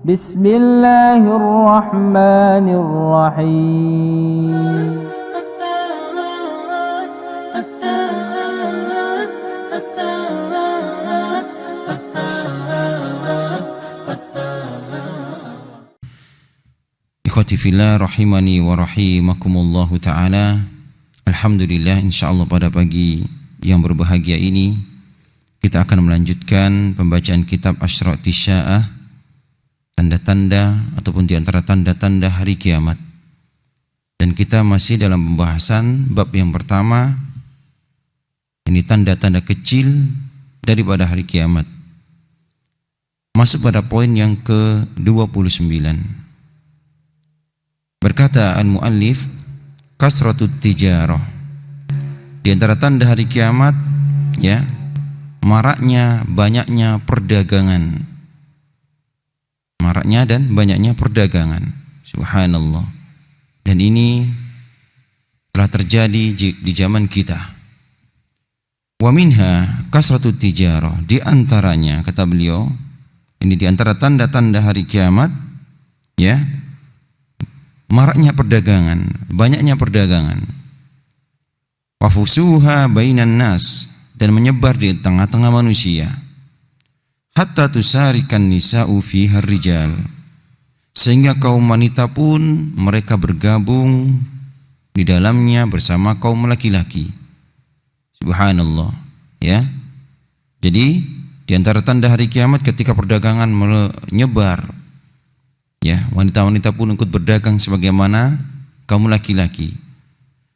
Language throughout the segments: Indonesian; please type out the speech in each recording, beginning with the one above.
Bismillahirrahmanirrahim. Ikhwati fillah rahimani wa rahimakumullahu ta'ala. Alhamdulillah, insyaallah pada pagi yang berbahagia ini kita akan melanjutkan pembacaan kitab Asyratis Syaa'ah, tanda-tanda ataupun di antara tanda-tanda hari kiamat. Dan kita masih dalam pembahasan bab yang pertama, ini tanda-tanda kecil daripada hari kiamat. Masuk pada poin yang ke-29. Berkata al-muallif, kasratut tijarah. Di antara tanda hari kiamat, ya, maraknya, banyaknya perdagangan. Maraknya dan banyaknya perdagangan. Subhanallah. Dan ini telah terjadi di zaman kita. Wa minha kasratut tijarah. Di antaranya, kata beliau, ini di antara tanda-tanda hari kiamat, ya, maraknya perdagangan, banyaknya perdagangan. Wa fusuha bainan nas, dan menyebar di tengah-tengah manusia. Hatta tusarikan nisa'u fiha rijal, sehingga kaum wanita pun mereka bergabung di dalamnya bersama kaum laki-laki. Subhanallah, ya. Jadi di antara tanda hari kiamat ketika perdagangan menyebar, ya, wanita-wanita pun ikut berdagang sebagaimana kaum laki-laki.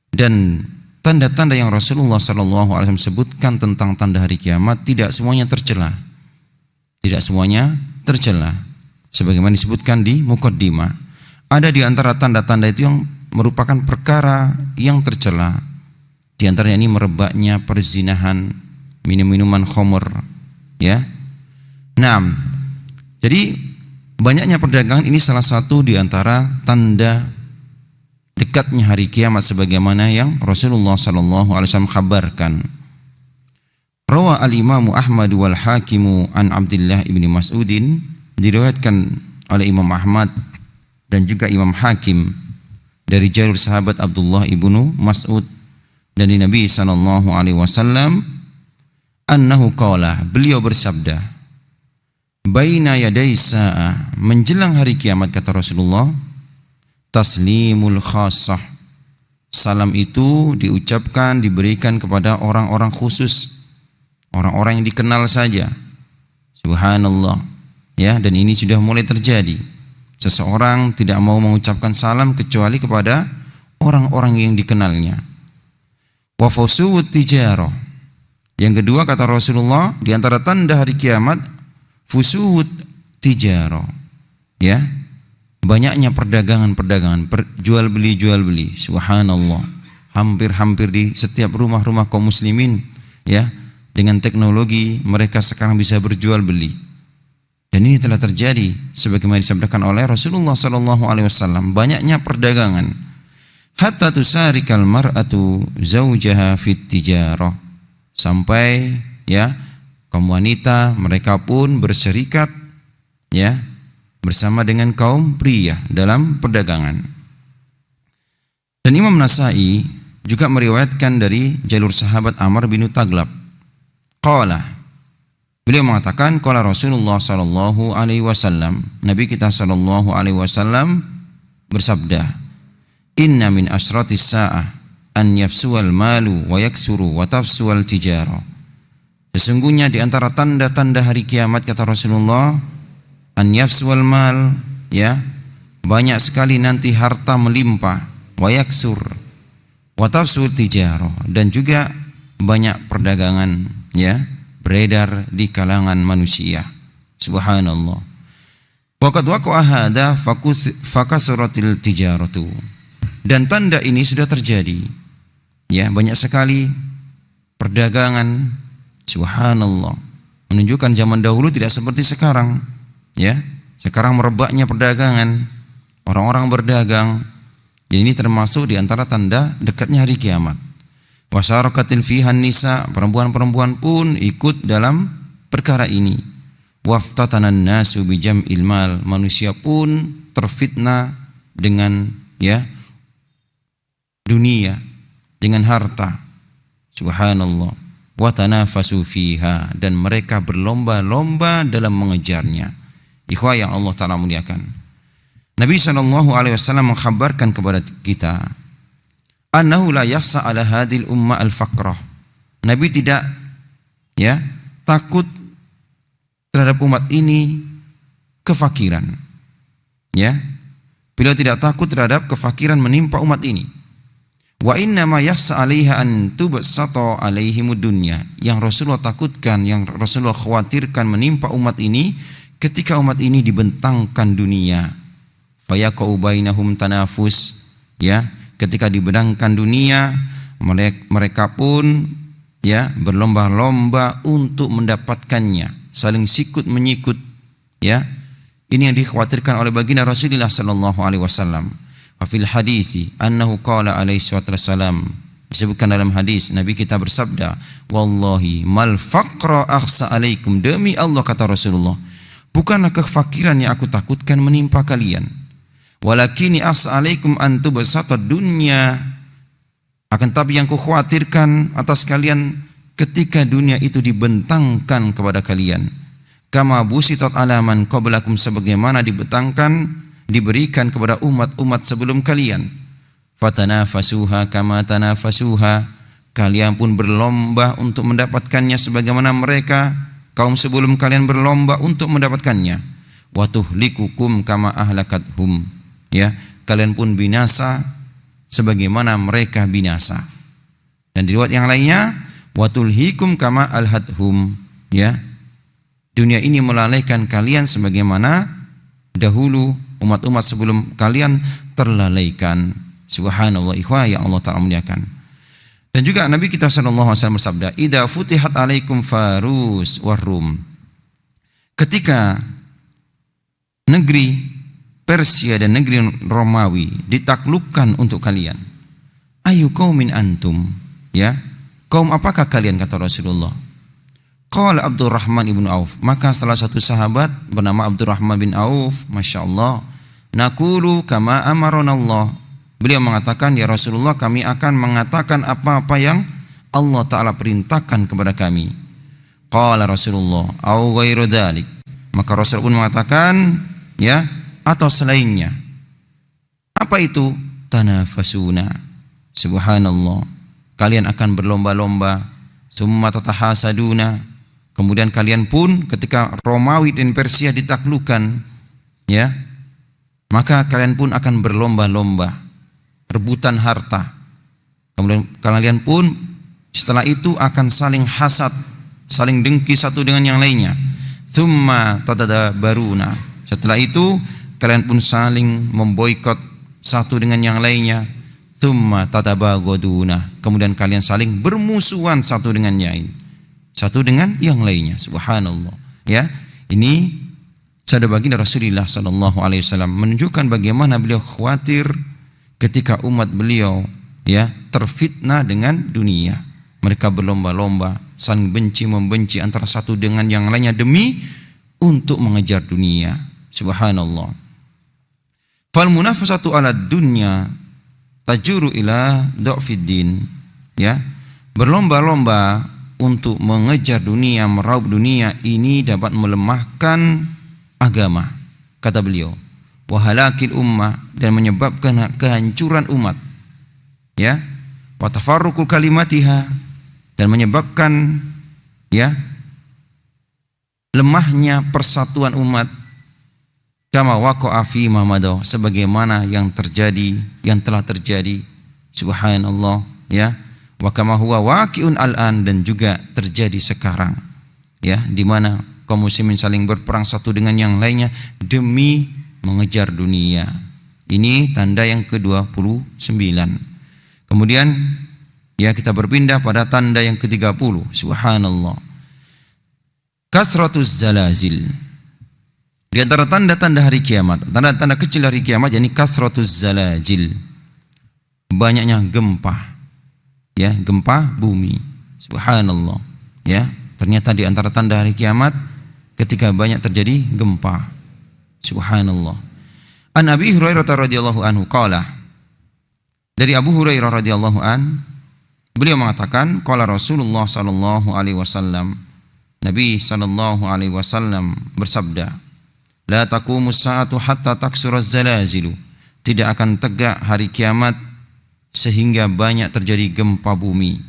Dan tanda-tanda yang Rasulullah SAW sebutkan tentang tanda hari kiamat tidak semuanya tercela. Tidak semuanya tercela. Sebagaimana disebutkan di muqaddimah, ada di antara tanda-tanda itu yang merupakan perkara yang tercela. Di antaranya ini merebaknya perzinahan, minum-minuman khamr, ya. Nah, jadi banyaknya perdagangan ini salah satu di antara tanda dekatnya hari kiamat sebagaimana yang Rasulullah SAW kabarkan. Rawa al-Imam Ahmad wal Hakim an Abdullah ibni Mas'udin, diriwayatkan oleh Imam Ahmad dan juga Imam Hakim dari jalur sahabat Abdullah ibnu Mas'ud dari Nabi SAW, annahu qala, beliau bersabda, baina yaday sa'ah, menjelang hari kiamat, kata Rasulullah, taslimul khassah, salam itu diucapkan, diberikan kepada orang-orang khusus, orang-orang yang dikenal saja. Subhanallah, ya. Dan ini sudah mulai terjadi. Seseorang tidak mau mengucapkan salam kecuali kepada orang-orang yang dikenalnya. Wa fusuwut tijarah. Yang kedua, kata Rasulullah, di antara tanda hari kiamat, fusuwut tijarah, ya, banyaknya perdagangan-perdagangan, jual beli. Subhanallah, hampir-hampir di setiap rumah-rumah kaum muslimin, ya. Dengan teknologi mereka sekarang bisa berjual beli. Dan ini telah terjadi sebagaimana disabdakan oleh Rasulullah SAW, banyaknya perdagangan. Hatta tusarikal mar'atu zawjaha fit tijarah, sampai, ya, kaum wanita mereka pun berserikat, ya, bersama dengan kaum pria dalam perdagangan. Dan Imam Nasai juga meriwayatkan dari jalur sahabat Amr bin Taglab, qala, beliau mengatakan, qala Rasulullah sallallahu alaihi wasallam, Nabi kita sallallahu alaihi wasallam bersabda, inna min asyratis sa'ah an yafsuwal malu wa yaksuru wa tafsuwal tijarah. Sesungguhnya di antara tanda-tanda hari kiamat, kata Rasulullah, an yafsuwal mal, ya, banyak sekali nanti harta melimpah, wa yaksur wa tafsuwal tijarah, dan juga banyak perdagangan, ya, beredar di kalangan manusia. Subhanallah. Waqad waqa'a hadza fakasratil tijaratu. Dan tanda ini sudah terjadi, ya, banyak sekali perdagangan. Subhanallah, menunjukkan zaman dahulu tidak seperti sekarang, ya. Sekarang merebaknya perdagangan, orang-orang berdagang. Jadi ini termasuk di antara tanda dekatnya hari kiamat. Wasyarakatil fihan nisa, perempuan-perempuan pun ikut dalam perkara ini. Waftatanan nasu bijam'il mal, manusia pun terfitnah dengan dunia, dengan harta. Subhanallah. Wa tanafasu fiha, dan mereka berlomba-lomba dalam mengejarnya. Ikhwah yang Allah Ta'ala muliakan. Nabi SAW mengkhabarkan kepada kita, annahu la yahsa ala hadil umma al-faqrah. Nabi tidak takut terhadap umat ini kefakiran. Beliau tidak takut terhadap kefakiran menimpa umat ini. Wa inna ma yahsa 'alaiha an tubsata 'alaihimud dunya. Yang Rasulullah takutkan, yang Rasulullah khawatirkan menimpa umat ini ketika umat ini dibentangkan dunia. Fayaqau bainahum tanafus, ketika dibentangkan dunia, mereka pun berlomba-lomba untuk mendapatkannya, saling sikut menyikut. Ini yang dikhawatirkan oleh baginda Rasulullah sallallahu alaihi wasallam. Wa fil hadisi annahu qala alaihi wasallam, disebutkan dalam hadis Nabi kita bersabda, wallahi mal faqra akhsa alaikum, demi Allah kata Rasulullah, bukanlah kefakiran yang aku takutkan menimpa kalian, walakini akhsa alaikum an tubsata dunya, akan tapi yang ku khawatirkan atas kalian ketika dunia itu dibentangkan kepada kalian, kama busitat alaman qablakum, sebagaimana diberikan kepada umat-umat sebelum kalian. Fatanafasuha kama tanafasuha, kalian pun berlomba untuk mendapatkannya sebagaimana mereka kaum sebelum kalian berlomba untuk mendapatkannya. Wa tuhlikukum kama ahlakathum, kalian pun binasa sebagaimana mereka binasa. Dan di riwayat yang lainnya, wa tulhikum kama alhadhum, dunia ini melalaikan kalian sebagaimana dahulu umat-umat sebelum kalian terlalaikan. Subhanallah. Ikhwah yang Allah Ta'ala muliakan. Dan juga Nabi kita sallallahu alaihi wasallam bersabda, idza futihat alaikum farus warum, ketika negeri Persia dan negeri Romawi ditaklukkan untuk kalian, ayu qaumin antum, kaum apakah kalian, kata Rasulullah. Qala Abdurrahman ibn Auf, maka salah satu sahabat bernama Abdurrahman bin Auf, Masya Allah, naqulu kama amaranallah, beliau mengatakan, ya Rasulullah, kami akan mengatakan apa-apa yang Allah Ta'ala perintahkan kepada kami. Qala Rasulullah au ghairu dzalik, maka Rasul pun mengatakan, atau selainnya. Apa itu? Tanafasuna. Subhanallah, kalian akan berlomba-lomba. Summa tatahasaduna, kemudian kalian pun ketika Romawi dan Persia ditaklukkan, maka kalian pun akan berlomba-lomba rebutan harta. Kemudian kalian pun setelah itu akan saling hasad, saling dengki satu dengan yang lainnya. Tsumma tadadabaruna, setelah itu kalian pun saling memboikot satu dengan yang lainnya. Tsumma tatabaghaduna, kemudian kalian saling bermusuhan satu dengan yang lainnya. Subhanallah. Ini sabda baginda Rasulullah sallallahu alaihi wasallam menunjukkan bagaimana beliau khawatir ketika umat beliau terfitnah dengan dunia. Mereka berlomba-lomba, saling benci-membenci antara satu dengan yang lainnya demi untuk mengejar dunia. Subhanallah. Fal munafasatu ala dunya tajuru ila dha'fiddin, berlomba-lomba untuk mengejar dunia, meraup dunia, ini dapat melemahkan agama, kata beliau. Wahalakil ummah, dan menyebabkan kehancuran umat, wa tafarruqu kalimatiha, dan menyebabkan lemahnya persatuan umat. Kama waqa'a fi ma mada, sebagaimana yang telah terjadi. Subhanallah. Wa kama huwa waqi'un al'an, dan juga terjadi sekarang, di mana kaum muslimin saling berperang satu dengan yang lainnya demi mengejar dunia. Ini tanda yang ke-29. Kemudian kita berpindah pada tanda yang ke-30. Subhanallah. Kasratuz zalazil. Di antara tanda-tanda hari kiamat, tanda-tanda kecil hari kiamat, yakni kasratuz zalazil, banyaknya gempa, gempa bumi. Subhanallah. Ternyata di antara tanda hari kiamat ketika banyak terjadi gempa. Subhanallah. An Abi Hurairah radhiyallahu anhu qala, dari Abu Hurairah radhiyallahu an, beliau mengatakan, qala Rasulullah sallallahu alaihi wasallam, Nabi sallallahu alaihi wasallam bersabda, la taqumus saatu hatta taksuraz zalazilu, tidak akan tegak hari kiamat sehingga banyak terjadi gempa bumi.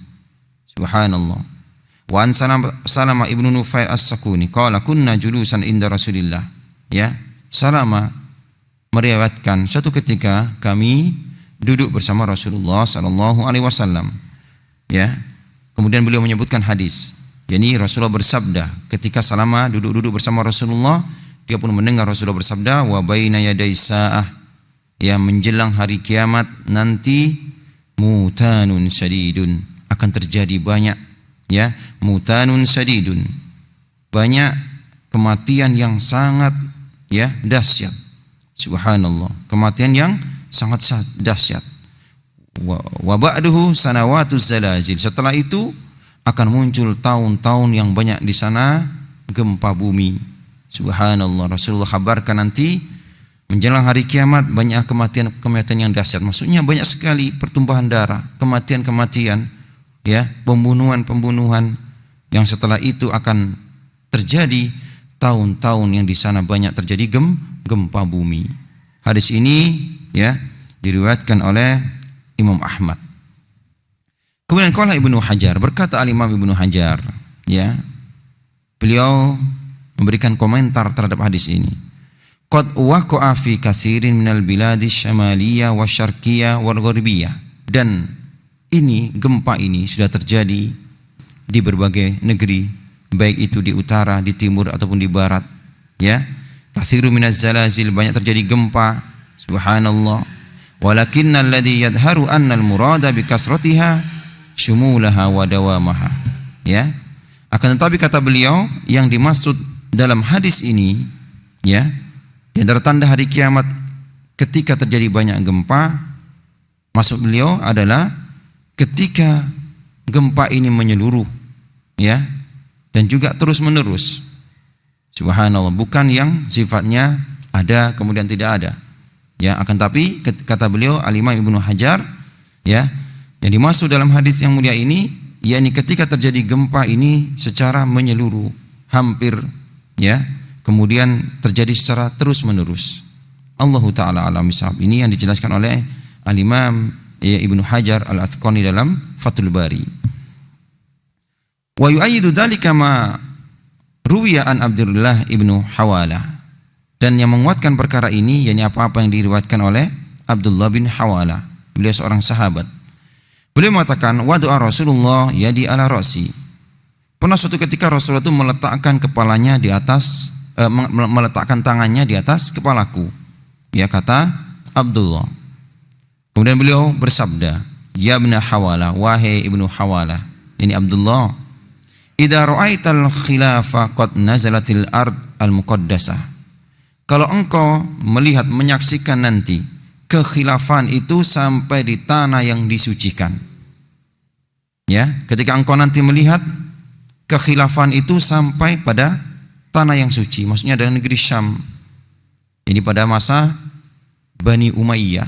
Subhanallah. Wa an Salama ibnu Nufail as-Sakuni qala kunna julusan inda Rasulillah. Ya, Salama meriwayatkan suatu ketika kami duduk bersama Rasulullah sallallahu alaihi wasallam. Ya. Kemudian beliau menyebutkan hadis. Yani Rasulullah bersabda, ketika Salama duduk-duduk bersama Rasulullah, dia pun mendengar Rasulullah bersabda, wa baina yaday sa'ah, ya, menjelang hari kiamat nanti, mutanun syadidun, akan terjadi banyak, ya, mutanun syadidun, banyak kematian yang sangat, ya, dahsyat. Subhanallah, kematian yang sangat dahsyat. Wa ba'duhu sanawatuz zalazil, setelah itu akan muncul tahun-tahun yang banyak di sana gempa bumi. Subhanallah, Rasulullah kabarkan nanti menjelang hari kiamat banyak kematian yang dahsyat. Maksudnya banyak sekali pertumpahan darah, kematian, ya, pembunuhan yang setelah itu akan terjadi tahun-tahun yang di sana banyak terjadi gempa bumi. Hadis ini, ya, diriwayatkan oleh Imam Ahmad. Kemudian qala Ibnu Hajar, berkata al-Imam Ibnu Hajar, ya, beliau memberikan komentar terhadap hadis ini. Qad waqa'a fi katsirin minal biladi syamaliyah wa syarqiyah wal gharbiyah, dan ini, gempa ini sudah terjadi di berbagai negeri, baik itu di utara, di timur ataupun di barat, ya. Katsirun minaz zalazil, banyak terjadi gempa. Subhanallah. Walakinnal ladzi yadharu anna al-murada bi kasratiha syumulaha wa dawamaha, ya. Akan tetapi kata beliau, yang dimaksud dalam hadis ini, ya, di antara tanda hari kiamat ketika terjadi banyak gempa, maksud beliau adalah ketika gempa ini menyeluruh, ya, dan juga terus menerus. Subhanallah, bukan yang sifatnya ada kemudian tidak ada, ya. Akan tapi kata beliau al-Imam Ibnu Hajar, ya, yang dimaksud dalam hadis yang mulia ini, yakni ketika terjadi gempa ini secara menyeluruh, hampir, ya, kemudian terjadi secara terus menerus. Allahu taala alam bisawab. Ini yang dijelaskan oleh al-Imam Ibnu Hajar al-Asqalani dalam Fathul Bari. Wa yu'ayyidu dzalika ma ruwiya an Abdullah ibnu Hawalah, dan yang menguatkan perkara ini yakni apa-apa yang diriwayatkan oleh Abdullah bin Hawalah. Beliau seorang sahabat. Beliau mengatakan, wa doa Rasulullah yadi ala ra'si. Pernah suatu ketika Rasulullah itu meletakkan kepalanya di atas, meletakkan tangannya di atas kepalaku. Ya, kata Abdullah. Kemudian beliau bersabda, ya ibnu Hawalah, wahai ibnu Hawalah, ini Abdullah, idza ra'aital khilafa qad nazalatil ard al-muqaddasah. Kalau engkau melihat, menyaksikan nanti kekhilafan itu sampai di tanah yang disucikan, ya, ketika engkau nanti melihat kekhilafan itu sampai pada tanah yang suci, maksudnya dari negeri Syam. Ini pada masa Bani Umayyah,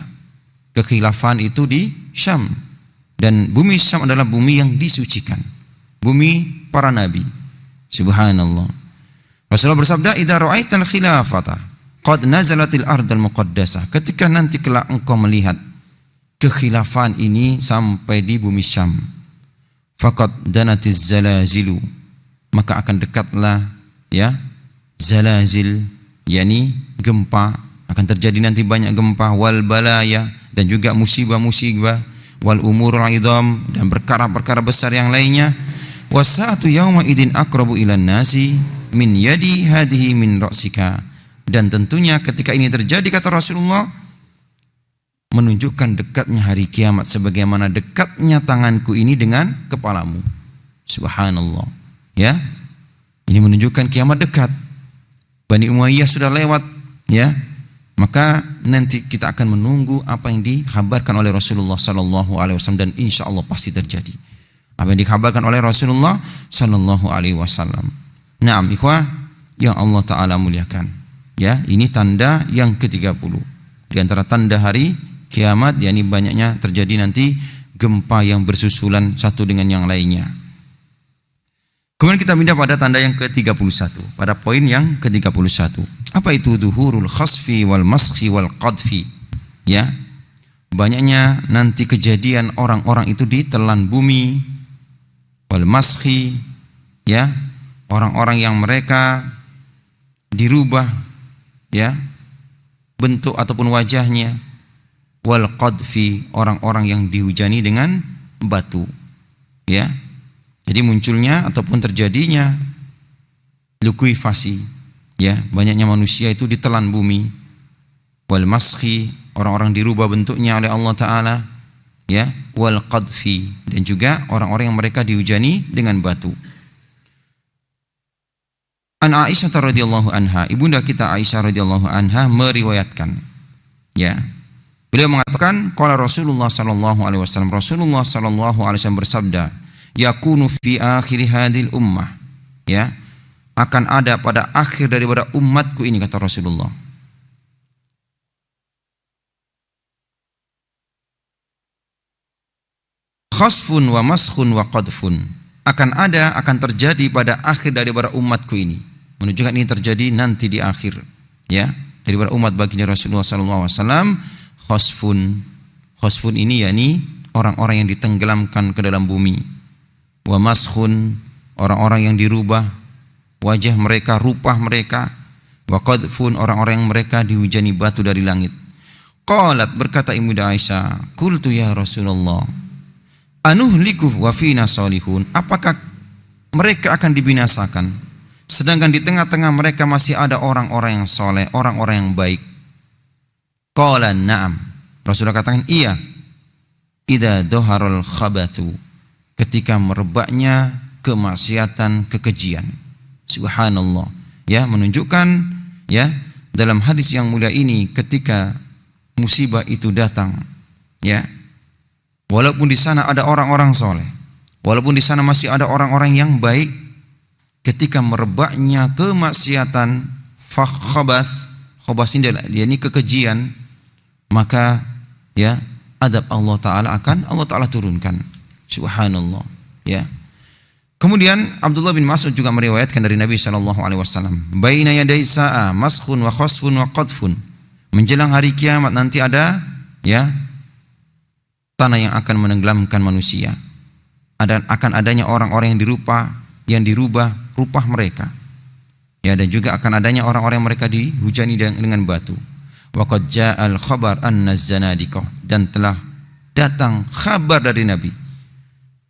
kekhilafan itu di Syam, dan bumi Syam adalah bumi yang disucikan, bumi para nabi. Subhanallah. Rasulullah bersabda, idza ra'aital khilafata qad nazalatil ardal muqaddasah, ketika nanti kelak engkau melihat kekhilafan ini sampai di bumi Syam, faqad danatiz zalazilu, maka akan dekatlah, ya, zalazil, yakni gempa, akan terjadi nanti banyak gempa, wal balaya, dan juga musibah-musibah, wal umurul idham, dan perkara-perkara besar yang lainnya. Wasa'atu yauma idin aqrabu ilan nasi min yadi hadhihi min ra'sika, dan tentunya ketika ini terjadi, kata Rasulullah, menunjukkan dekatnya hari kiamat sebagaimana dekatnya tanganku ini dengan kepalamu. Subhanallah, ya. Ini menunjukkan kiamat dekat. Bani Umayyah sudah lewat, ya. Maka nanti kita akan menunggu apa yang dikhabarkan oleh Rasulullah sallallahu alaihi wasallam, dan insya Allah pasti terjadi apa yang dikhabarkan oleh Rasulullah sallallahu alaihi wasallam. Naam ikhwah, yang Allah Ta'ala muliakan. Ya, ini tanda yang ke-30. Di antara tanda hari kiamat, yakni banyaknya terjadi nanti gempa yang bersusulan satu dengan yang lainnya. Kemudian kita pindah pada tanda yang ke-31, pada poin yang ke-31. Apa itu duhurul khasfi wal maskhi wal qadfi? Ya, banyaknya nanti kejadian orang-orang itu ditelan bumi, wal maskhi, ya, orang-orang yang mereka dirubah, ya, bentuk ataupun wajahnya, wal qadfi, orang-orang yang dihujani dengan batu, ya. Jadi munculnya ataupun terjadinya likuifasi, ya, banyaknya manusia itu ditelan bumi, wal maskhi, orang-orang dirubah bentuknya oleh Allah Ta'ala, ya, wal qadfi, dan juga orang-orang yang mereka dihujani dengan batu. An Aisyah radhiyallahu anha, ibunda kita Aisyah radhiyallahu anha meriwayatkan, ya, beliau mengatakan, qala Rasulullah sallallahu alaihi wasallam, Rasulullah sallallahu alaihi wasallam bersabda, yakunu fi akhir hadhil ummah, ya, akan ada pada akhir daripada umatku ini, kata Rasulullah, khasfun wa maskhun wa qadfun, akan terjadi pada akhir daripada umatku ini, menunjukkan ini terjadi nanti di akhir, ya, daripada umat baginda Rasulullah sallallahu alaihi wasallam. Khasfun ini yakni orang-orang yang ditenggelamkan ke dalam bumi. Wa maskhun, orang-orang yang dirubah wajah mereka, rupa mereka. Wa qadfun, orang-orang yang mereka dihujani batu dari langit. Qalat, berkata Ibunda Aisyah, qultu ya Rasulullah, anuhliku wa fina salihun, apakah mereka akan dibinasakan sedangkan di tengah-tengah mereka masih ada orang-orang yang soleh, orang-orang yang baik? Qala na'am, Rasulullah katakan iya, idza dhaharul khabathu, ketika merebaknya kemaksiatan, kekejian. Subhanallah, ya, menunjukkan, ya, dalam hadis yang mulia ini, ketika musibah itu datang, ya, walaupun di sana ada orang-orang soleh, walaupun di sana masih ada orang-orang yang baik, ketika merebaknya kemaksiatan, khabas ini kekejian, maka, ya, adab Allah Ta'ala akan Allah Ta'ala turunkan. Subhanallah, ya. Kemudian Abdullah bin Mas'ud juga meriwayatkan dari Nabi SAW, baina yaday sa'a maskhun wa khasfun wa qadfun, menjelang hari kiamat nanti ada, ya, tanah yang akan menenggelamkan manusia. Akan adanya orang-orang yang dirubah rupa mereka, ya, dan juga akan adanya orang-orang yang mereka dihujani dengan batu. Wa qad ja'al khabar an-zanadiqah, dan telah datang kabar dari Nabi,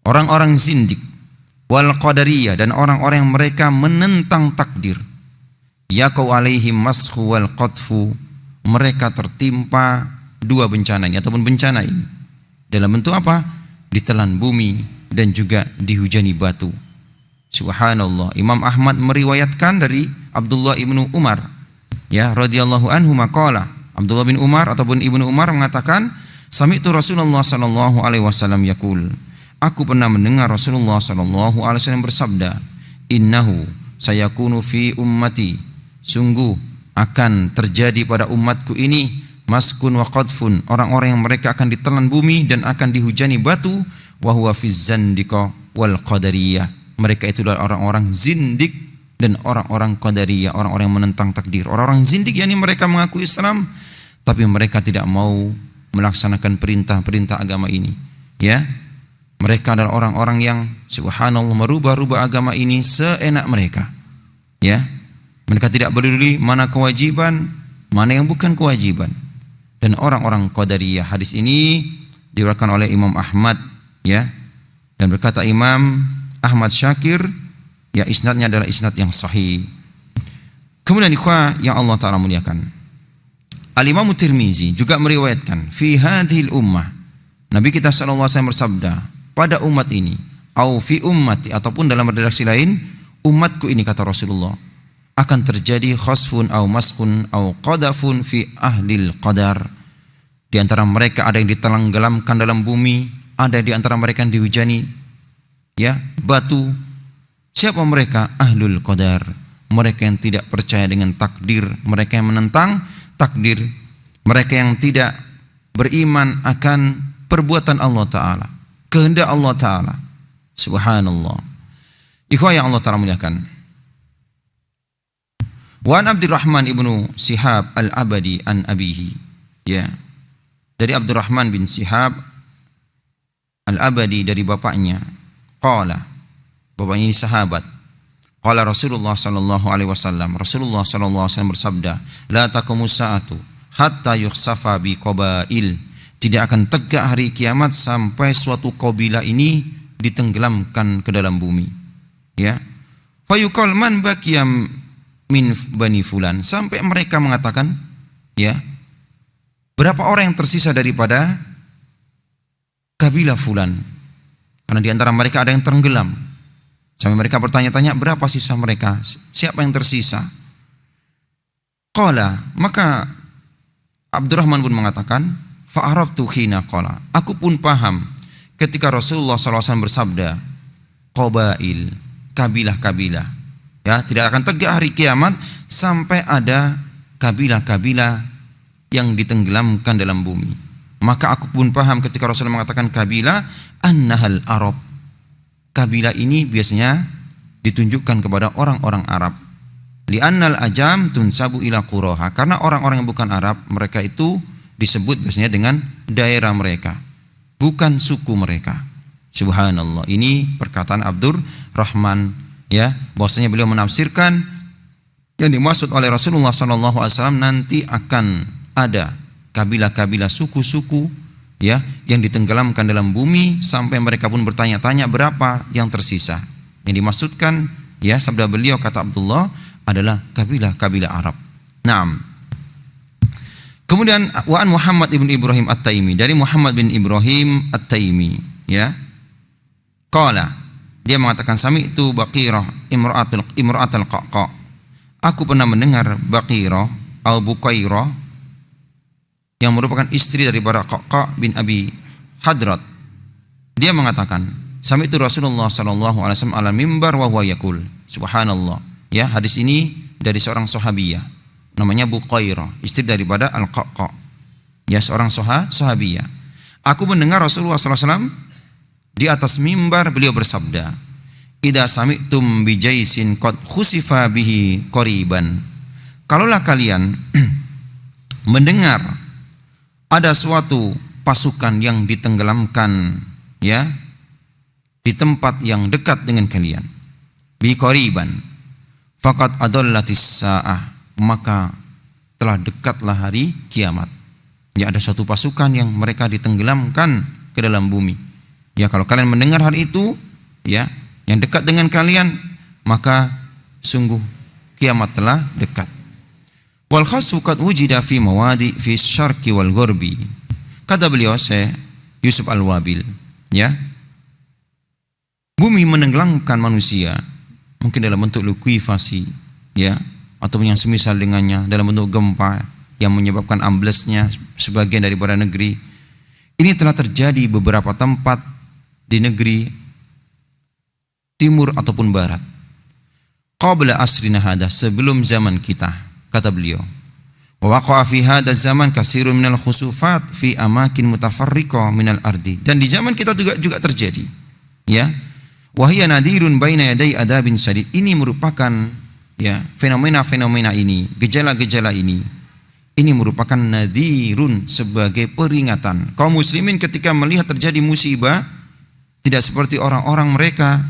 orang-orang zindik, wal qadariyah, dan orang-orang yang mereka menentang takdir. Yaqau alaihim maskhu wal qadfu, mereka tertimpa dua bencana ini ataupun bencana ini dalam bentuk apa? Ditelan bumi dan juga dihujani batu. Subhanallah. Imam Ahmad meriwayatkan dari Abdullah ibnu Umar, ya, radhiyallahu anhu, maqala, Abdullah bin Umar ataupun Ibnu Umar mengatakan, sami'tu Rasulullah sallallahu alaihi wasallam yaqul, aku pernah mendengar Rasulullah sallallahu alaihi wasallam bersabda, innahu sayakunu fi ummati, sungguh akan terjadi pada umatku ini maskun wa qadfun, orang-orang yang mereka akan ditelan bumi dan akan dihujani batu, wa huwa fiz zandiqa wal qadariyah, mereka itu adalah orang-orang zindik dan orang-orang qadariyah, orang-orang yang menentang takdir. Orang-orang zindik yakni mereka mengaku Islam tapi mereka tidak mau melaksanakan perintah-perintah agama ini, ya. Mereka adalah orang-orang yang subhanallah merubah-rubah agama ini seenak mereka, ya. Mereka tidak peduli mana kewajiban, mana yang bukan kewajiban. Dan orang-orang qadariyah, hadis ini diriwayatkan oleh Imam Ahmad, ya. Dan berkata Imam Ahmad Syakir, ya, isnadnya adalah isnad yang sahih. Kemudian ikhwah yang Allah Ta'ala muliakan, Al-Imam Tirmizi juga meriwayatkan, fi hadhil ummah, Nabi kita sallallahu alaihi wasallam bersabda, pada umat ini, au fi ummati, ataupun dalam redaksi lain, umatku ini, kata Rasulullah, akan terjadi khasfun au maskun au qadafun fi ahlil qadar. Di antara mereka ada yang ditenggelamkan dalam bumi, ada di antara mereka yang dihujani, ya, batu. Siapa mereka? Ahlul qadar, mereka yang tidak percaya dengan takdir, mereka yang menentang takdir, mereka yang tidak beriman akan perbuatan Allah Ta'ala, kehendak Allah Ta'ala. Subhanallah. Ikhwah yang Allah Ta'ala muliakan. Wa an Abdurrahman ibnu Shihab al-Abadi an abihi. Ya. Dari Abdurrahman bin Shihab al-Abadi dari bapaknya. Qala. Bapaknya ini sahabat. Qala Rasulullah sallallahu alaihi wasallam. Rasulullah sallallahu alaihi wasallam bersabda, "La taqumus sa'atu hatta yukhsafa bi qabail." Tidak akan tegak hari kiamat sampai suatu kabilah ini ditenggelamkan ke dalam bumi. Ya. Fayuqal man baqiya min bani fulan, sampai mereka mengatakan, ya, berapa orang yang tersisa daripada kabilah fulan, karena di antara mereka ada yang tenggelam. Sampai mereka bertanya-tanya, berapa sisa mereka, siapa yang tersisa? Qala, maka Abdurrahman pun mengatakan, fa'araftu khina qala, aku pun paham ketika Rasulullah SAW bersabda, qabail, kabilah-kabilah. Ya, tidak akan tegak hari kiamat sampai ada kabilah-kabilah yang ditenggelamkan dalam bumi. Maka aku pun paham ketika Rasulullah mengatakan kabilah, annahal Arab. Kabilah ini biasanya ditunjukkan kepada orang-orang Arab. Li'annal ajam tunsabu ila quraha. Karena orang-orang yang bukan Arab, mereka itu disebut biasanya dengan daerah mereka, bukan suku mereka. Subhanallah. Ini perkataan Abdurrahman, ya, bahwasanya beliau menafsirkan yang dimaksud oleh Rasulullah SAW nanti akan ada kabilah-kabilah, suku-suku, ya, yang ditenggelamkan dalam bumi sampai mereka pun bertanya-tanya berapa yang tersisa. Yang dimaksudkan, ya, sabda beliau kata Abdullah adalah kabilah-kabilah Arab. Naam. Kemudian wa'an Muhammad ibn Ibrahim At-Taimi, dari Muhammad bin Ibrahim At-Taimi, ya, qala, dia mengatakan sami'tu Baqirah imra'atul Qaqa. Aku pernah mendengar Baqirah atau Bukairah yang merupakan istri daripada Qaqa bin Abi Hadrat. Dia mengatakan, sami'tu Rasulullah sallallahu alaihi wasallam ala mimbar wa huwa yaqul. Subhanallah. Ya, hadis ini dari seorang sahabiyah namanya Bukairah, istri daripada Al-Qaqa. Ya, seorang sahabiyah. Aku mendengar Rasulullah sallallahu alaihi wasallam di atas mimbar beliau bersabda, "Idza sami'tum bi jaisin qad khusifa bihi qariban." Kalaulah kalian mendengar ada suatu pasukan yang ditenggelamkan, ya, di tempat yang dekat dengan kalian, bi qariban, faqad adallatis saah, maka telah dekatlah hari kiamat. Ya, ada suatu pasukan yang mereka ditenggelamkan ke dalam bumi. Ya, kalau kalian mendengar hal itu, ya, yang dekat dengan kalian, maka sungguh kiamat telah dekat. Wal khasfu qad wujida fi mawadi fi syarqi wal gharbi. Kata beliau Syekh Yusuf Al-Wabil, ya, bumi menenggelamkan manusia mungkin dalam bentuk likuifasi, ya, ataupun yang semisal dengannya dalam bentuk gempa yang menyebabkan amblesnya sebagian daripada negeri. Ini telah terjadi beberapa tempat di negeri timur ataupun barat. Qabla asrina hada, sebelum zaman kita, kata beliau. Wa waqa'a fi hadha zaman katsirun minal khusufat fi amakin mutafarriqah minal ardi. Dan di zaman kita juga terjadi, ya. Wa hiya nadirun baina yaday adabin syadid. Ini merupakan, ya, fenomena-fenomena ini, gejala-gejala ini merupakan nadirun, sebagai peringatan. Kaum muslimin ketika melihat terjadi musibah, tidak seperti orang-orang mereka,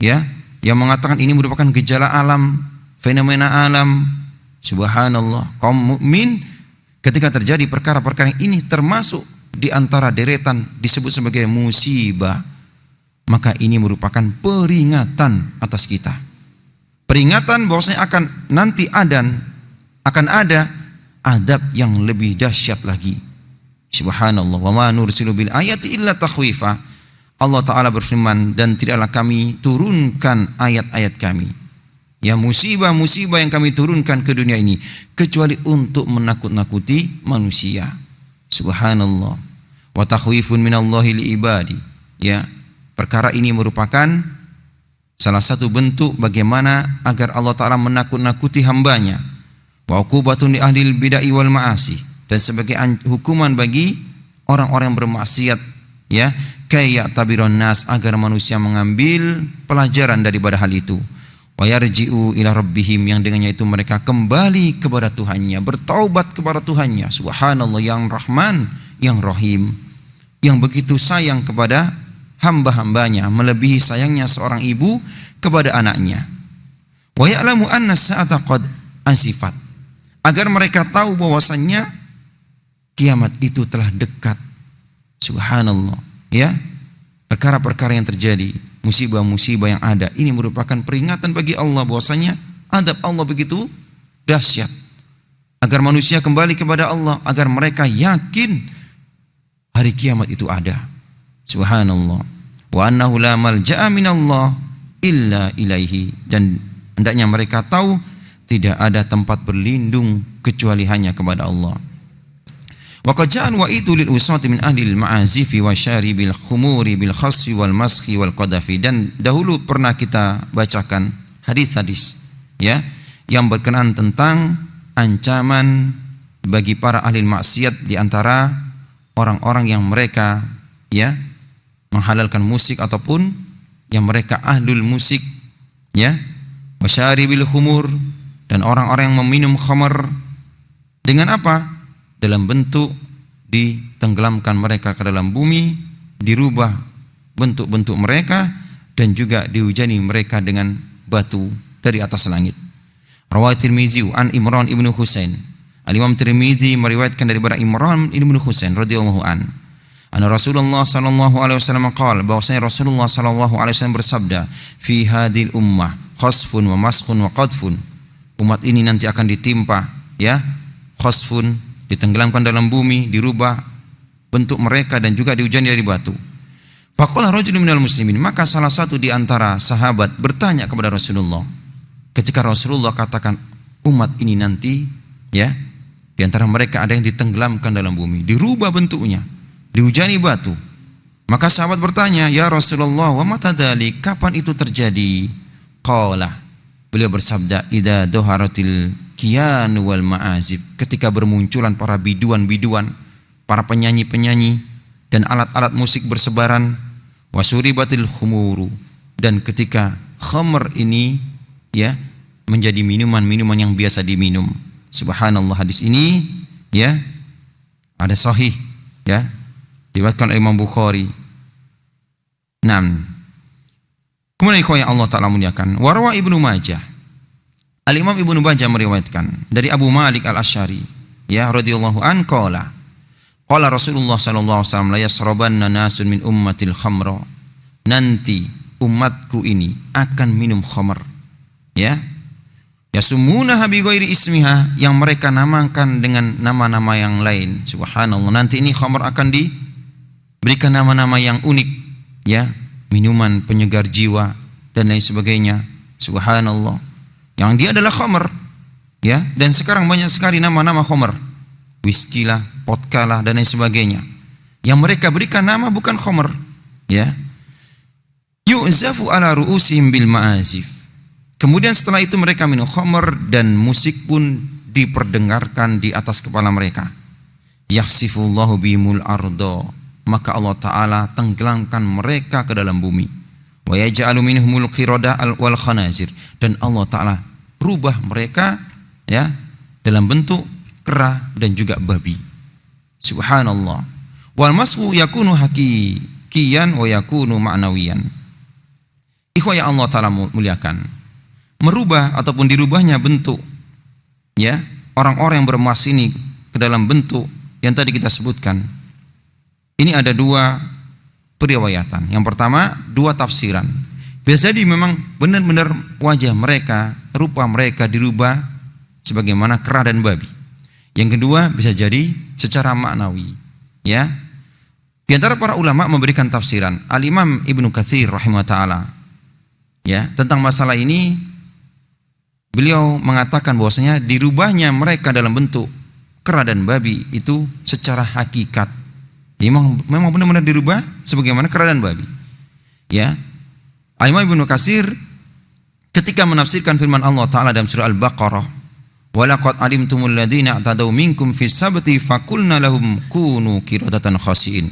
ya, yang mengatakan ini merupakan gejala alam, fenomena alam. Subhanallah. Kaum mukmin ketika terjadi perkara-perkara ini termasuk di antara deretan disebut sebagai musibah, maka ini merupakan peringatan atas kita. Peringatan bahwasanya akan ada adab yang lebih dahsyat lagi. Subhanallah. Wa ma nursilu bil ayati illa takhwifa. Allah Ta'ala berfirman, dan tidaklah kami turunkan ayat-ayat kami, ya, musibah-musibah yang kami turunkan ke dunia ini, kecuali untuk menakut-nakuti manusia. Subhanallah. Wa takhwifun minallahi li ibadi. Ya, perkara ini merupakan Salah satu bentuk bagaimana agar Allah Ta'ala menakut-nakuti hambanya. Wa uqubatun li ahlil bid'ah wal ma'asi, dan sebagai hukuman bagi orang-orang yang bermaksiat, ya, kayak tabiron nas, agar manusia mengambil pelajaran daripada hal itu. Wa yarji'u ila rabbihim, yang dengannya itu mereka kembali kepada Tuhannya, bertaubat kepada Tuhannya. Subhanallah, yang Rahman, yang Rahim, yang begitu sayang kepada hamba-hambanya, melebihi sayangnya seorang ibu kepada anaknya. Wa ya'lamu anna as-sa'ata qad ansifat, agar mereka tahu bahwasannya kiamat itu telah dekat. Subhanallah, ya. Perkara-perkara yang terjadi, musibah-musibah yang ada, ini merupakan peringatan bagi Allah bahwasanya adab Allah begitu dahsyat, agar manusia kembali kepada Allah, agar mereka yakin hari kiamat itu ada. Subhanallah. Wa annahu la malja'a minallah illa ilaihi, dan hendaknya mereka tahu tidak ada tempat berlindung kecuali hanya kepada Allah. Wa qad ja'a wa'idu lil usati min ahli al-ma'azifi wa syaribil khumuri bil khasfi wal maskhi wal qadafi, dan dahulu pernah kita bacakan hadis-hadis, ya, yang berkenaan tentang ancaman bagi para ahli maksiat, di antara orang-orang yang mereka, ya, menghalalkan musik ataupun yang mereka ahlul musik, ya, wasyaribil khumur, dan orang-orang yang meminum khamar. Dengan apa? Dalam bentuk ditenggelamkan mereka ke dalam bumi, dirubah bentuk-bentuk mereka, dan juga dihujani mereka dengan batu dari atas langit. Rawat Tirmizi an Imran ibnu Husain. Al-Imam Tirmizi meriwayatkan daripada Imran ibnu Husain radhiyallahu an. Anna Rasulullah sallallahu alaihi wasallam qala, bahwasanya Rasulullah sallallahu alaihi wasallam bersabda, fi hadil ummah khasfun wa maskhun wa qadfun. Umat ini nanti akan ditimpa, ya, khasfun, ditenggelamkan dalam bumi, dirubah bentuk mereka, dan juga dihujani dari batu. Faqala rajulun minal muslimin, maka salah satu di antara sahabat bertanya kepada Rasulullah, ketika Rasulullah katakan umat ini nanti, ya, di antara mereka ada yang ditenggelamkan dalam bumi, dirubah bentuknya, dihujani batu. Maka sahabat bertanya, ya Rasulullah, wa mata dzalik, kapan itu terjadi? Qala, beliau bersabda, idza dhaharatil kiyan wal ma'azif, ketika bermunculan para biduan-biduan, para penyanyi-penyanyi, dan alat-alat musik bersebaran, wasuribatil khumuru, dan ketika khamr ini, ya, menjadi minuman-minuman yang biasa diminum. Subhanallah, hadis ini, ya, ada sahih, ya, diriwayatkan oleh Imam Bukhari. 6. Kemudian ikhwan yang Allah Ta'ala muliakan, warwa Ibnu Majah, Al-Imam Ibnu Majah meriwayatkan dari Abu Malik Al-Asy'ari, ya, radhiyallahu an, qala Rasulullah sallallahu alaihi wasallam, la yasrabanna nasun min ummatil khamra, nanti umatku ini akan minum khamr, ya, yasumunaha bi ghairi ismiha, yang mereka namakan dengan nama-nama yang lain. Subhanallah, nanti ini khamr akan diberikan nama-nama yang unik, ya, minuman penyegar jiwa dan lain sebagainya. Subhanallah, yang dia adalah khamr, ya, dan sekarang banyak sekali nama-nama khamr, whisky lah, vodka lah, dan lain sebagainya, yang mereka berikan nama bukan khamr, ya. Yu'zafu ala ru'usihim bil ma'azif, kemudian setelah itu mereka minum khamr dan musik pun diperdengarkan di atas kepala mereka. Yakhsifullahu bihimul ardo, maka Allah Ta'ala tenggelamkan mereka ke dalam bumi. Wa yaj'alu minhumul qirada wal khanazir, dan Allah Ta'ala rubah mereka, ya, dalam bentuk kera dan juga babi. Subhanallah. Wal mashu yakunu haqiqiyan wa yakunu ma'nawiyan. Ikhwah yang Allah Ta'ala muliakan, merubah ataupun dirubahnya bentuk, ya, orang-orang yang bermaksiat ini ke dalam bentuk yang tadi kita sebutkan, ini ada dua periwayatan. Yang pertama, dua tafsiran. Bisa jadi memang benar-benar wajah mereka, rupa mereka dirubah sebagaimana kera dan babi. Yang kedua, bisa jadi secara maknawi, ya. Di antara para ulama memberikan tafsiran. Al-Imam Ibnu Katsir rahimahullah taala, ya, tentang masalah ini, beliau mengatakan bahwasanya dirubahnya mereka dalam bentuk kera dan babi itu secara hakikat. Memang benar-benar dirubah sebagaimana kera dan babi, ya. Al-Imam Ibnu Katsir ketika menafsirkan firman Allah Ta'ala dalam surah Al-Baqarah, walaqad alimtumul ladzina i'tadaw minkum fis sabti faqulna lahum kunu qiradatan khasiin.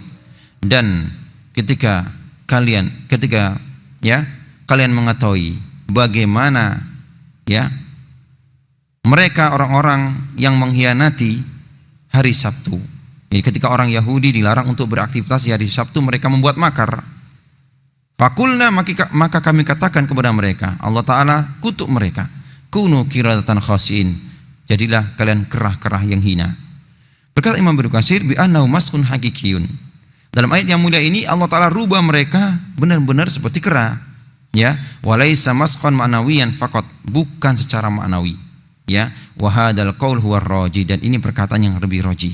Dan ketika kalian mengetahui bagaimana mereka orang-orang yang mengkhianati hari Sabtu. Jadi ketika orang Yahudi dilarang untuk beraktivitas di hari Sabtu, mereka membuat makar. Fakulna, maka kami katakan kepada mereka, Allah Ta'ala kutuk mereka, kunu qiradatan khasiin, jadilah kalian kerah-kerah yang hina. Berkata Imam Ibnu Katsir, bi annahu maskhun hakikiyun. Dalam ayat yang mulia ini Allah Ta'ala rubah mereka benar-benar seperti kera, ya, walaisa maskhun ma'nawiyan faqat, bukan secara ma'nawi, ya, wa hadzal qaul huwa ar-raji, dan ini perkataan yang lebih raji,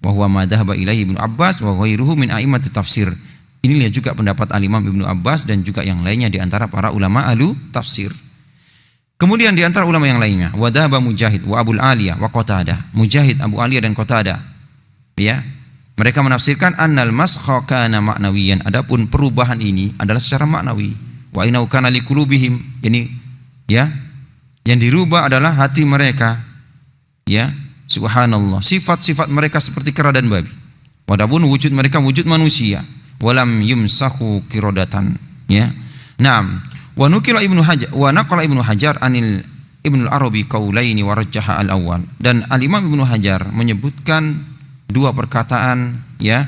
wa huwa ma dhahaba ilaihi Ibnu Abbas wa ghairuhu min a'immatit tafsir. Inilah juga pendapat Al-Imam Ibnu Abbas dan juga yang lainnya di antara para ulama ahlu tafsir. Kemudian di antara ulama yang lainnya, wa dhahaba Mujahid wa Abul Aliyah wa Qatadah. Mujahid, Abu Aliyah dan Qatadah, ya, mereka menafsirkan annal maskha kana ma'nawiyan, adapun perubahan ini adalah secara maknawi. Wa innahu kana liqulubihim, ini ya, yang dirubah adalah hati mereka, ya, subhanallah, sifat-sifat mereka seperti kera dan babi. Wadapun wujud mereka wujud manusia. Walam yumsahu qiradatan, ya. Naam. Wa naqala Ibnu Hajar anil Ibnu Arabi qaulaini wa rajjaha al-awwal. Dan Al-Imam Ibnu Hajar menyebutkan dua perkataan, ya,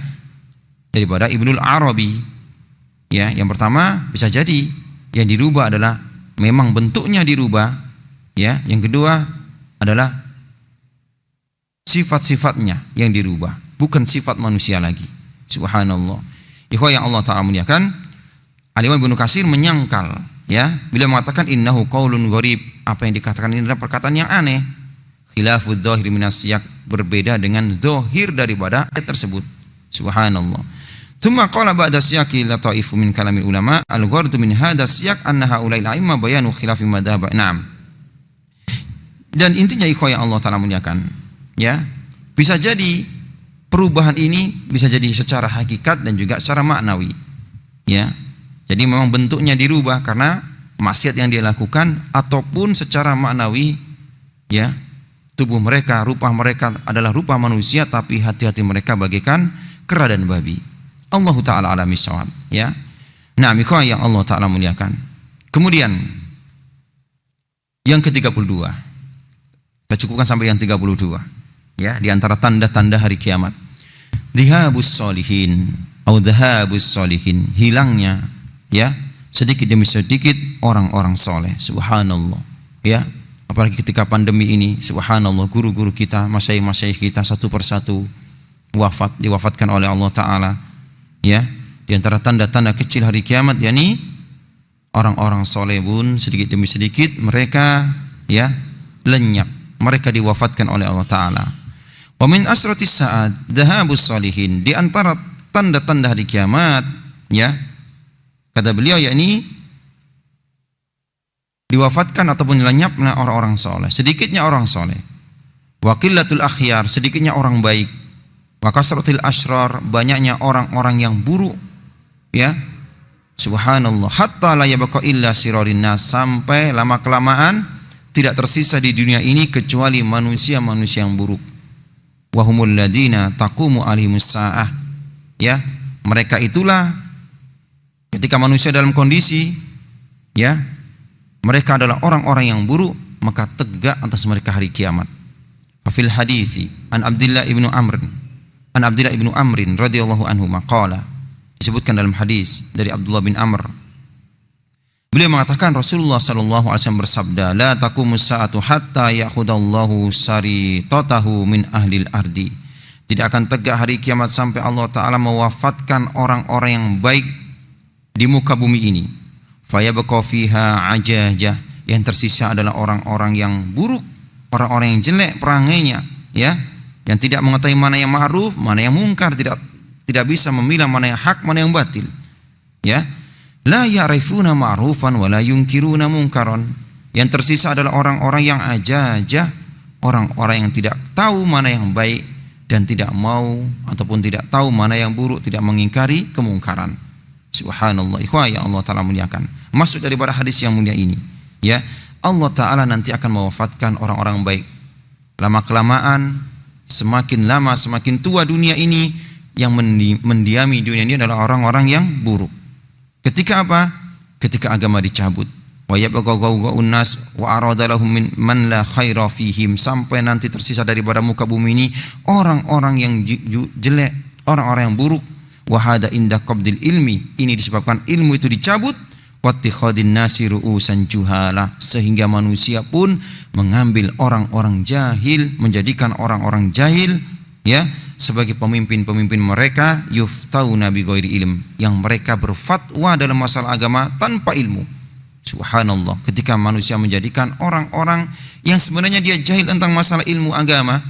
daripada Ibnu Arabi. Ya, yang pertama bisa jadi yang dirubah adalah memang bentuknya dirubah, ya. Yang kedua adalah sifat-sifatnya yang dirubah, bukan sifat manusia lagi. Subhanallah. Ikhwah yang Allah Ta'ala muliakan, Al-Imam Ibnu Katsir menyangkal, ya, bila mengatakan innahu qaulun gharib, apa yang dikatakan ini adalah perkataan yang aneh. Khilafud dhahir minas siyaq, berbeda dengan zahir daripada ayat tersebut. Subhanallah. Tsumma qala ba'da siyaqi la ta'ifu min kalamil ulama al-ghardu min hadha siyaq anna haula'il a'imma bayanu khilafi madhhab. Naam. Dan intinya ikhwah yang Allah Ta'ala muliakan, ya, bisa jadi perubahan ini bisa jadi secara hakikat dan juga secara maknawi, ya. Jadi memang bentuknya dirubah karena maksiat yang dia lakukan, ataupun secara maknawi, ya, tubuh mereka, rupa mereka adalah rupa manusia tapi hati-hati mereka bagaikan kera dan babi. Allah Ta'ala a'lam bissawab, ya. Nah, ikhwah yang Allah Ta'ala muliakan. Kemudian yang ke-32. Kita cukupkan sampai yang 32. Ya, di antara tanda-tanda hari kiamat. Dhahabus sholihin atau dhahabus sholihin, hilangnya, ya, sedikit demi sedikit orang-orang soleh. Subhanallah, ya. Apalagi ketika pandemi ini, subhanallah, guru-guru kita, masyayikh kita satu persatu diwafatkan oleh Allah Ta'ala, ya. Di antara tanda-tanda kecil hari kiamat, yakni orang-orang soleh pun sedikit demi sedikit mereka, ya, lenyap, mereka diwafatkan oleh Allah Ta'ala. Wa min asratis sa'ad dhahabus sholihin, di antara tanda-tanda hari kiamat, ya, kata beliau, yakni diwafatkan ataupun lenyapnya orang-orang soleh, sedikitnya orang soleh. Wa qillatul akhyar, sedikitnya orang baik. Wa kasratil asyrar, banyaknya orang-orang yang buruk, ya. Subhanallah. Hatta la yabqa illa sirarin nas, sampai lama kelamaan tidak tersisa di dunia ini kecuali manusia-manusia yang buruk. Wa humul ladina taqumu alihimus sa'ah, ya, mereka itulah ketika manusia dalam kondisi, ya, mereka adalah orang-orang yang buruk, maka tegak atas mereka hari kiamat. Fil hadisi an Abdullah ibnu Amrin radhiyallahu anhu maqala, disebutkan dalam hadis dari Abdullah bin Amr, beliau mengatakan Rasulullah sallallahu alaihi wasallam bersabda, la taqumus sa'atu hatta ya'khudallahu saritatahu min ahlil ardi. Tidak akan tegak hari kiamat sampai Allah Ta'ala mewafatkan orang-orang yang baik di muka bumi ini. Fayabqa fiha ajajah, yang tersisa adalah orang-orang yang buruk, orang-orang yang jelek perangainya, ya, yang tidak mengetahui mana yang ma'ruf, mana yang mungkar, tidak bisa memilah mana yang hak, mana yang batil, ya. La ya'rifuna ma'rufan wa la yunkiruna munkaran. Yang tersisa adalah orang-orang yang ajajah, orang-orang yang tidak tahu mana yang baik dan tidak mau ataupun tidak tahu mana yang buruk, tidak mengingkari kemungkaran. Subhanallah, ikhwah yang Allah Ta'ala muliakan. Maksud daripada hadis yang mulia ini, ya, Allah Ta'ala nanti akan mewafatkan orang-orang baik. Lama-kelamaan, semakin lama semakin tua dunia ini, yang mendiami dunia ini adalah orang-orang yang buruk. Ketika apa? Ketika agama dicabut. Wa yabqa ghawgha'un nas wa arada lahum man la khaira fihim, sampai nanti tersisa daripada muka bumi ini orang-orang yang jelek, orang-orang yang buruk. Wa hada inda qabdil ilmi, ini disebabkan ilmu itu dicabut. Wattikhadin nasi ru'usan juhala, sehingga manusia pun mengambil orang-orang jahil, menjadikan orang-orang jahil ya sebagai pemimpin-pemimpin mereka. Yuftauna bi ghairi ilm, yang mereka berfatwa dalam masalah agama tanpa ilmu. Subhanallah, ketika manusia menjadikan orang-orang yang sebenarnya dia jahil tentang masalah ilmu agama,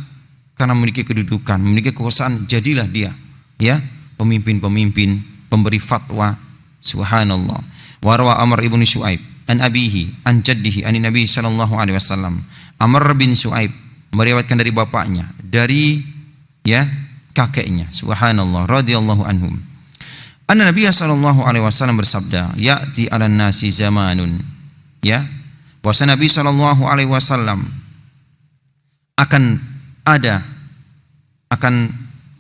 karena memiliki kedudukan, memiliki kekuasaan, jadilah dia ya pemimpin-pemimpin, pemberi fatwa. Subhanallah. Warwa Amr ibn Shu'aib an abihi an jaddihi an Nabi sallallahu alaihi wasallam. Amr bin Shu'aib meriwayatkan dari bapaknya, dari ya kakeknya. Subhanallah, radhiyallahu anhum. Anna Nabi sallallahu alaihi wasallam bersabda, ya'ti 'alan nasi zamanun, ya, bahwa Nabi sallallahu alaihi wasallam akan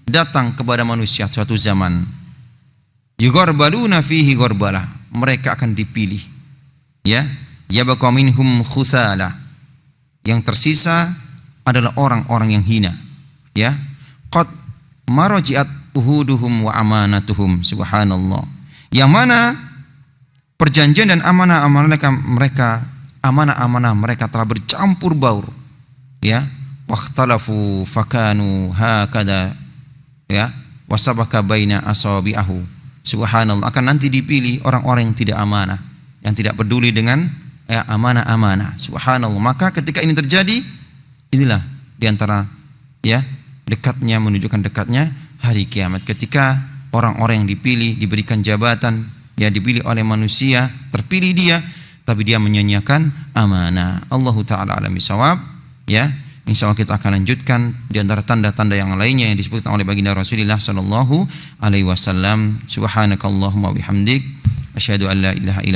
datang kepada manusia suatu zaman, yugharbaluna fihi gharbala, mereka akan dipilih ya, yabqa minhum khusala, yang tersisa adalah orang-orang yang hina ya, qad marajiat uhuduhum wa amanatuhum. Subhanallah, yang mana perjanjian dan amanah-amanah mereka telah bercampur baur ya, wakhtalafu fakanu hakada ya, wasabaka baina asabi'ahu. Subhanallah, akan nanti dipilih orang-orang yang tidak amanah, yang tidak peduli dengan amanah-amanah. Subhanallah, maka ketika ini terjadi, inilah diantara ya menunjukkan dekatnya hari kiamat, ketika orang-orang yang dipilih, diberikan jabatan, ya dipilih oleh manusia, terpilih dia, tapi dia menyanyiakan amanah. Allahu ta'ala alam bisawab ya. InsyaAllah kita akan lanjutkan di antara tanda-tanda yang lainnya yang disebutkan oleh baginda Rasulullah sallallahu alaihi wasallam. Subhanakallahumma bihamdik, asyhadu an la ilaha illa